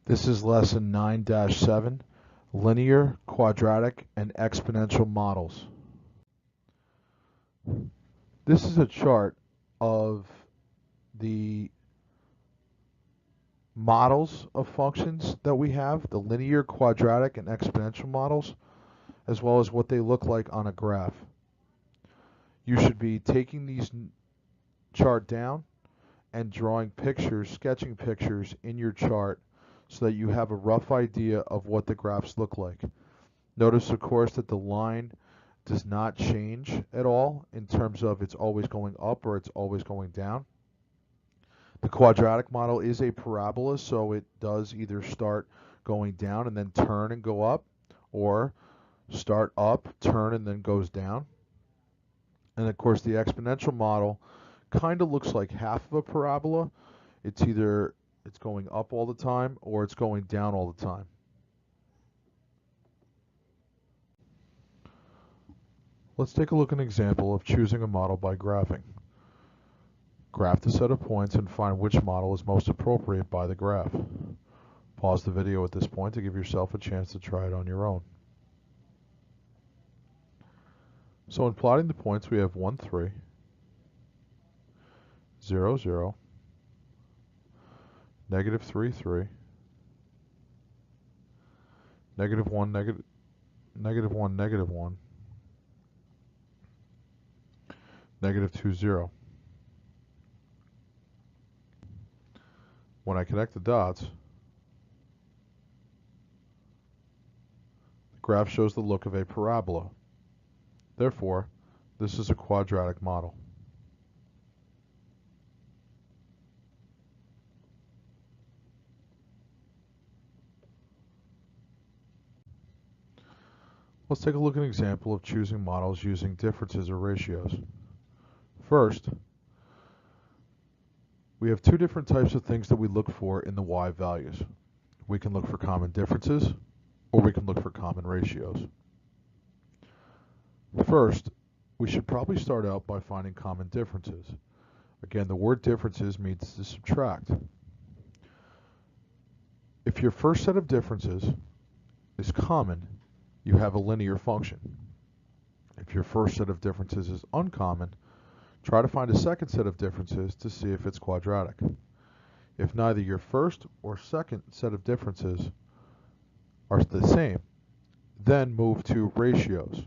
This is lesson 9-7, linear, quadratic, and exponential models. This is a chart of the models of functions that we have, the linear, quadratic, and exponential models, as well as what they look like on a graph. You should be taking these chart down and drawing pictures, sketching pictures in your chart so that you have a rough idea of what the graphs look like. Notice, of course, that the line does not change at all in terms of it's always going up or it's always going down. The quadratic model is a parabola, so it does either start going down and then turn and go up, or start up, turn, and then goes down. And of course, the exponential model kind of looks like half of a parabola. It's either it's going up all the time or it's going down all the time. Let's take a look at an example of choosing a model by graphing. Graph the set of points and find which model is most appropriate by the graph. Pause the video at this point to give yourself a chance to try it on your own. So in plotting the points, we have 1, 3, 0, 0, negative 3, 3, negative 1, negative 1, negative 1, negative 2, 0. When I connect the dots, the graph shows the look of a parabola. Therefore, this is a quadratic model. Let's take a look at an example of choosing models using differences or ratios. First, we have two different types of things that we look for in the y values. We can look for common differences, or we can look for common ratios. First, we should probably start out by finding common differences. Again, the word differences means to subtract. If your first set of differences is common, you have a linear function. If your first set of differences is uncommon, try to find a second set of differences to see if it's quadratic. If neither your first or second set of differences are the same, then move to ratios.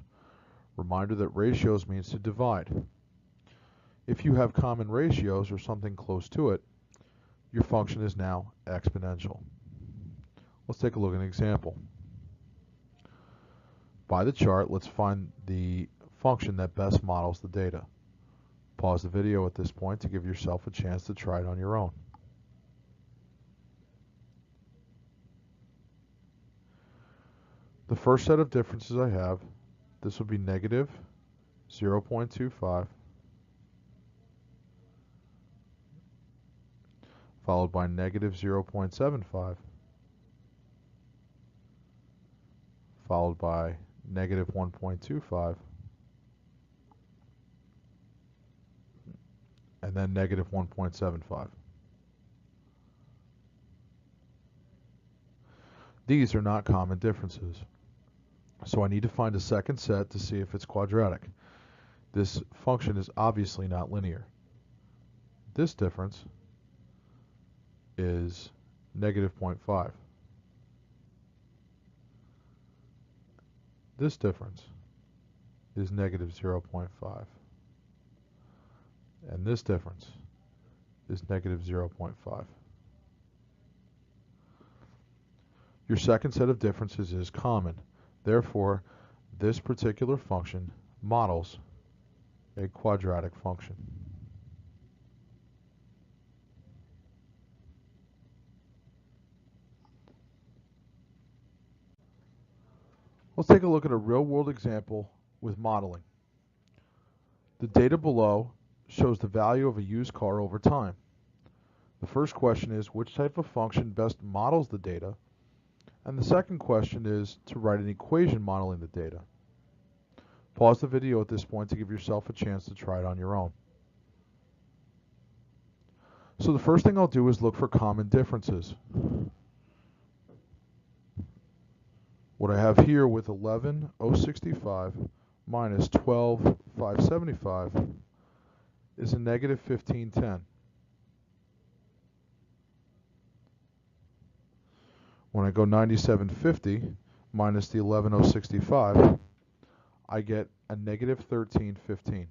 Reminder that ratios means to divide. If you have common ratios or something close to it, your function is now exponential. Let's take a look at an example. By the chart, let's find the function that best models the data. Pause the video at this point to give yourself a chance to try it on your own. The first set of differences I have, this would be negative 0.25, followed by negative 0.75, followed by negative 1.25, and then negative 1.75. These are not common differences, so I need to find a second set to see if it's quadratic. This function is obviously not linear. This difference is negative 0.5. This difference is negative 0.5. And this difference is negative 0.5. Your second set of differences is common. Therefore, this particular function models a quadratic function. Let's take a look at a real-world example with modeling. The data below shows the value of a used car over time. The first question is, which type of function best models the data? And the second question is to write an equation modeling the data. Pause the video at this point to give yourself a chance to try it on your own. So the first thing I'll do is look for common differences. What I have here with 11,065 minus 12,575 is a negative 1510. When I go 9750 minus the 11,065, I get a negative 1315.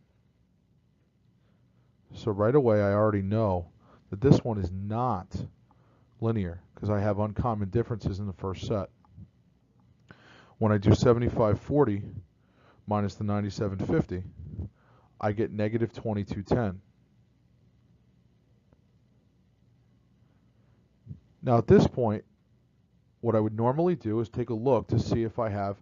So right away I already know that this one is not linear because I have uncommon differences in the first set. When I do 7540 minus the 9750, I get negative 2210. Now at this point, what I would normally do is take a look to see if I have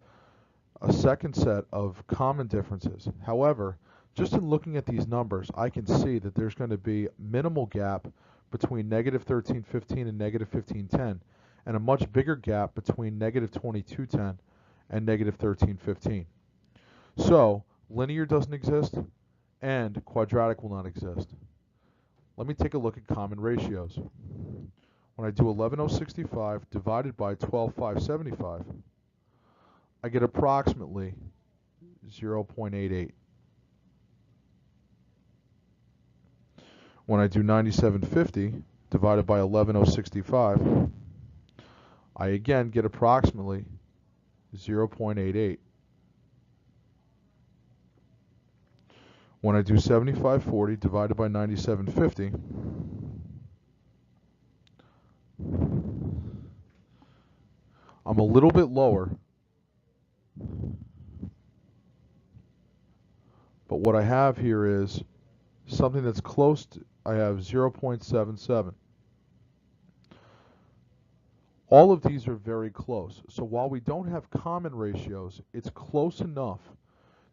a second set of common differences. However, just in looking at these numbers, I can see that there's going to be minimal gap between negative 1315 and negative 1510, and a much bigger gap between negative 2210 and negative 1315. So, linear doesn't exist, and quadratic will not exist. Let me take a look at common ratios. When I do 11,065 divided by 12,575, I get approximately 0.88. When I do 9750 divided by 11,065, I again get approximately 0.88. When I do 7540 divided by 9750, I'm a little bit lower, but what I have here is something that's close to, I have 0.77. All of these are very close. So while we don't have common ratios, it's close enough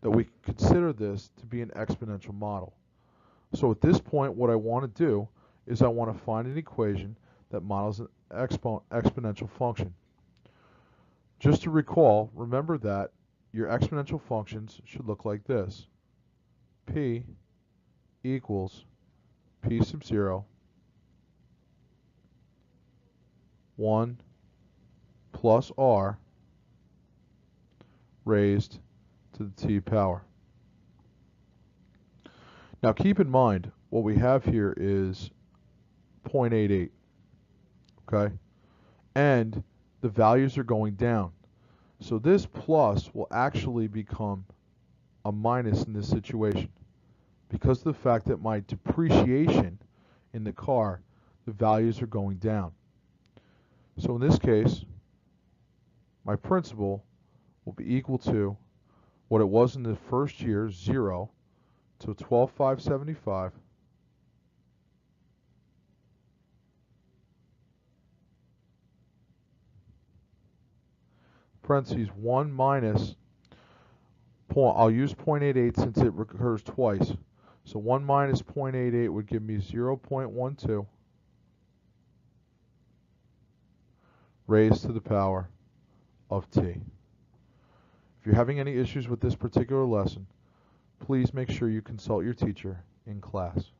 that we can consider this to be an exponential model. So at this point, what I want to do is I want to find an equation that models an exponential function. Just to recall, remember that your exponential functions should look like this. P equals P sub 0, 1 plus R raised to the t power. Now keep in mind, what we have here is 0.88, okay? And the values are going down. So this plus will actually become a minus in this situation because of the fact that my depreciation in the car, the values are going down. So in this case, my principal will be equal to what it was in the first year, 0, to 12,575 parentheses 1 minus, I'll use 0.88 since it recurs twice. So 1 minus 0.88 would give me 0.12 raised to the power of t. If you're having any issues with this particular lesson, please make sure you consult your teacher in class.